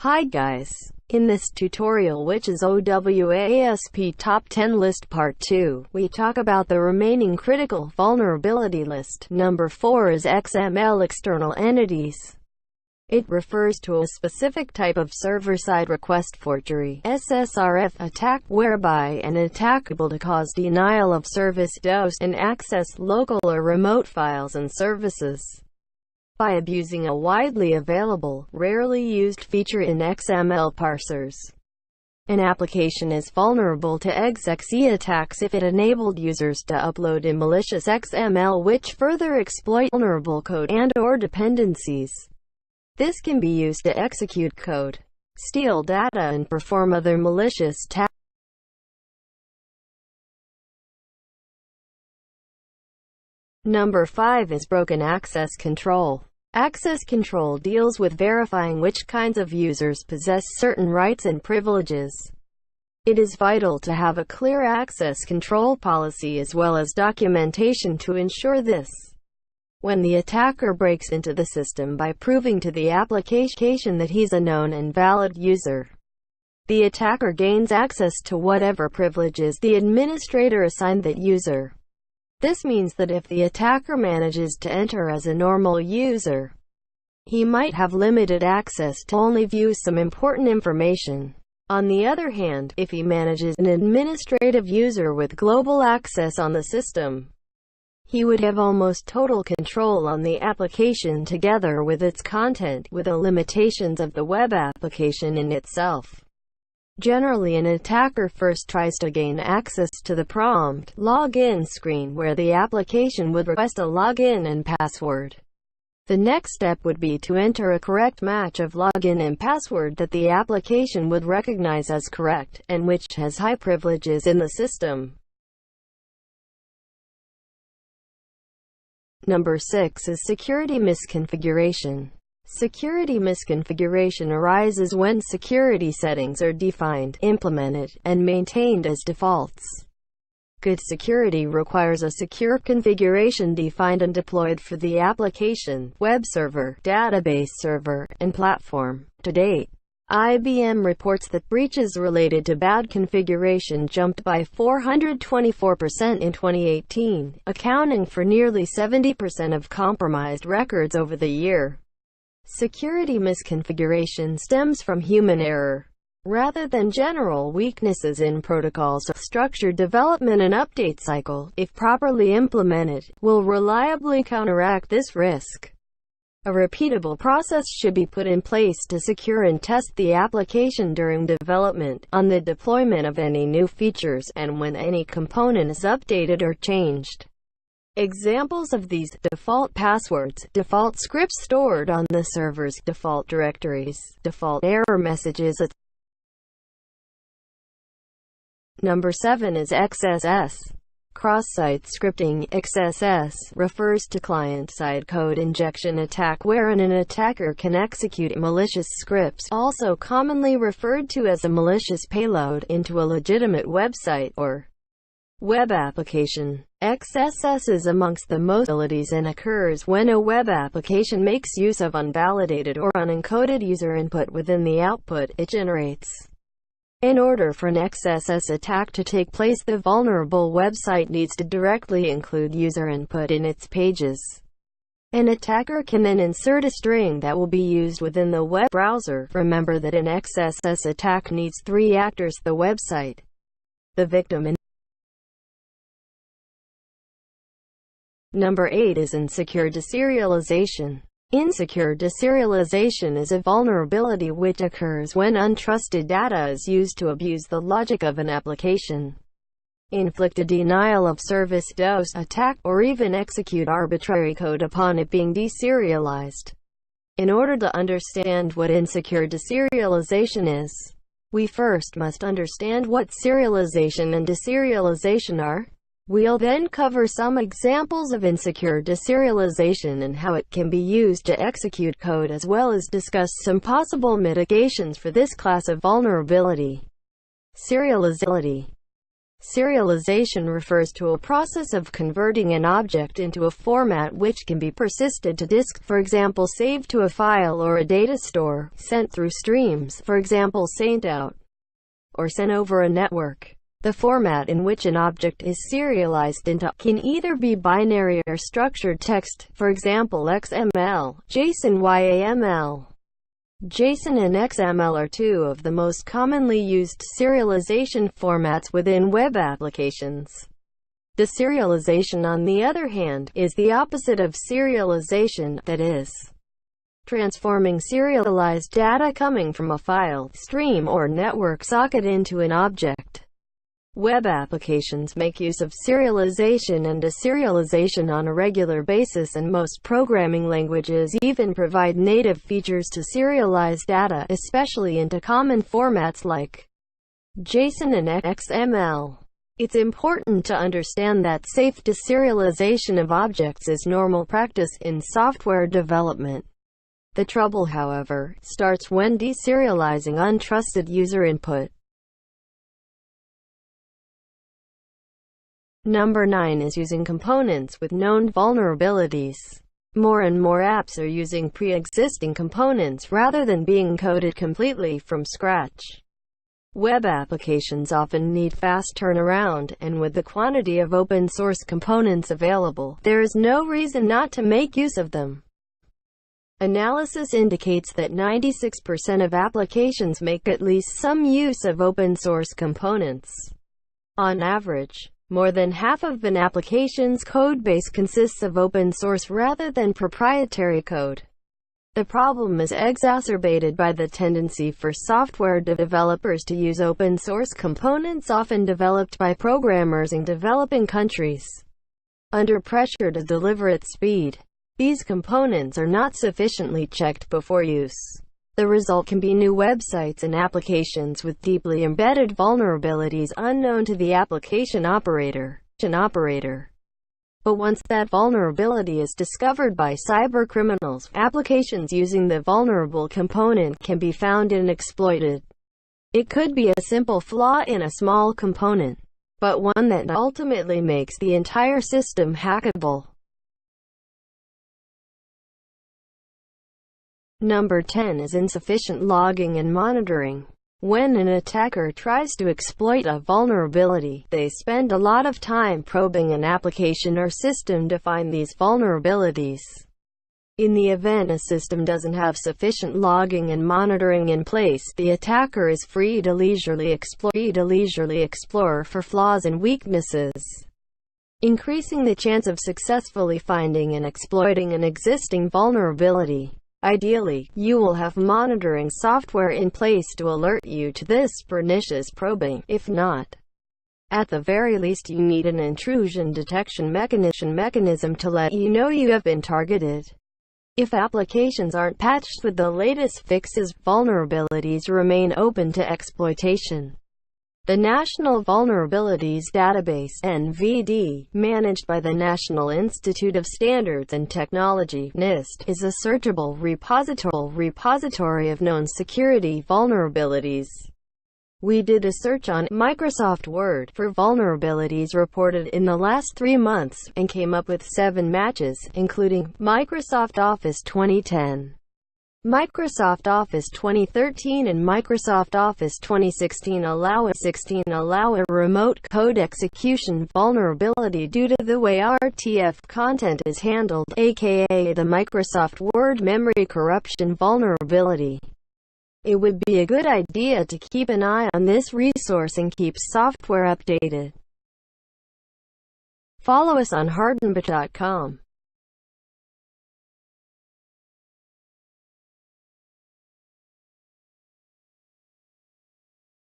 Hi guys. In this tutorial, which is OWASP Top 10 List Part 2, we talk about the remaining critical vulnerability list. Number 4 is XML External Entities. It refers to a specific type of server-side request forgery (SSRF) attack whereby an attacker able to cause denial of service (DOS) and access local or remote files and services by abusing a widely available, rarely used feature in XML parsers. An application is vulnerable to XXE attacks if it enabled users to upload a malicious XML which further exploit vulnerable code and/or dependencies. This can be used to execute code, steal data, and perform other malicious tasks. Number 5 is broken access control. Access control deals with verifying which kinds of users possess certain rights and privileges. It is vital to have a clear access control policy as well as documentation to ensure this. When the attacker breaks into the system by proving to the application that he's a known and valid user, the attacker gains access to whatever privileges the administrator assigned that user. This means that if the attacker manages to enter as a normal user, he might have limited access to only view some important information. On the other hand, if he manages an administrative user with global access on the system, he would have almost total control on the application together with its content, with the limitations of the web application in itself. Generally, an attacker first tries to gain access to the prompt login screen where the application would request a login and password. The next step would be to enter a correct match of login and password that the application would recognize as correct, and which has high privileges in the system. Number 6 is security misconfiguration. Security misconfiguration arises when security settings are defined, implemented, and maintained as defaults. Good security requires a secure configuration defined and deployed for the application, web server, database server, and platform. To date, IBM reports that breaches related to bad configuration jumped by 424% in 2018, accounting for nearly 70% of compromised records over the year. Security misconfiguration stems from human error, rather than general weaknesses in protocols. Structured development and update cycle, if properly implemented, will reliably counteract this risk. A repeatable process should be put in place to secure and test the application during development, on the deployment of any new features, and when any component is updated or changed. Examples of these: default passwords, default scripts stored on the server's default directories, default error messages. Number 7 is XSS. Cross-site scripting. XSS refers to client-side code injection attack wherein an attacker can execute malicious scripts, also commonly referred to as a malicious payload, into a legitimate website or web application. XSS is amongst the most vulnerabilities and occurs when a web application makes use of unvalidated or unencoded user input within the output it generates. In order for an XSS attack to take place, the vulnerable website needs to directly include user input in its pages. An attacker can then insert a string that will be used within the web browser. Remember that an XSS attack needs 3 actors: the website, the victim, and Number 8 is insecure deserialization. Insecure deserialization is a vulnerability which occurs when untrusted data is used to abuse the logic of an application, inflict a denial of service (DOS) attack, or even execute arbitrary code upon it being deserialized. In order to understand what insecure deserialization is, we first must understand what serialization and deserialization are. We'll then cover some examples of insecure deserialization and how it can be used to execute code, as well as discuss some possible mitigations for this class of vulnerability. Serializability. Serialization refers to a process of converting an object into a format which can be persisted to disk, for example saved to a file or a data store, sent through streams, for example sent out, or sent over a network. The format in which an object is serialized into can either be binary or structured text, for example XML, JSON, YAML. JSON and XML are two of the most commonly used serialization formats within web applications. Deserialization, on the other hand, is the opposite of serialization, that is, transforming serialized data coming from a file, stream, or network socket into an object. Web applications make use of serialization and deserialization on a regular basis, and most programming languages even provide native features to serialize data, especially into common formats like JSON and XML. It's important to understand that safe deserialization of objects is normal practice in software development. The trouble, however, starts when deserializing untrusted user input. Number 9 is using components with known vulnerabilities. More and more apps are using pre-existing components rather than being coded completely from scratch. Web applications often need fast turnaround, and with the quantity of open-source components available, there is no reason not to make use of them. Analysis indicates that 96% of applications make at least some use of open-source components. On average, more than half of an application's codebase consists of open source rather than proprietary code. The problem is exacerbated by the tendency for software developers to use open source components often developed by programmers in developing countries. Under pressure to deliver at speed, these components are not sufficiently checked before use. The result can be new websites and applications with deeply embedded vulnerabilities unknown to the application operator. But once that vulnerability is discovered by cybercriminals, applications using the vulnerable component can be found and exploited. It could be a simple flaw in a small component, but one that ultimately makes the entire system hackable. Number 10 is insufficient logging and monitoring. When an attacker tries to exploit a vulnerability, they spend a lot of time probing an application or system to find these vulnerabilities. In the event a system doesn't have sufficient logging and monitoring in place, the attacker is free to leisurely explore for flaws and weaknesses, increasing the chance of successfully finding and exploiting an existing vulnerability. Ideally, you will have monitoring software in place to alert you to this pernicious probing. If not, at the very least you need an intrusion detection mechanism to let you know you have been targeted. If applications aren't patched with the latest fixes, vulnerabilities remain open to exploitation. The National Vulnerabilities Database (NVD), managed by the National Institute of Standards and Technology (NIST), is a searchable repository of known security vulnerabilities. We did a search on Microsoft Word for vulnerabilities reported in the last 3 months, and came up with 7 matches, including Microsoft Office 2010, Microsoft Office 2013 and Microsoft Office 2016. allow a remote code execution vulnerability due to the way RTF content is handled, aka the Microsoft Word memory corruption vulnerability. It would be a good idea to keep an eye on this resource and keep software updated. Follow us on hardenbit.com.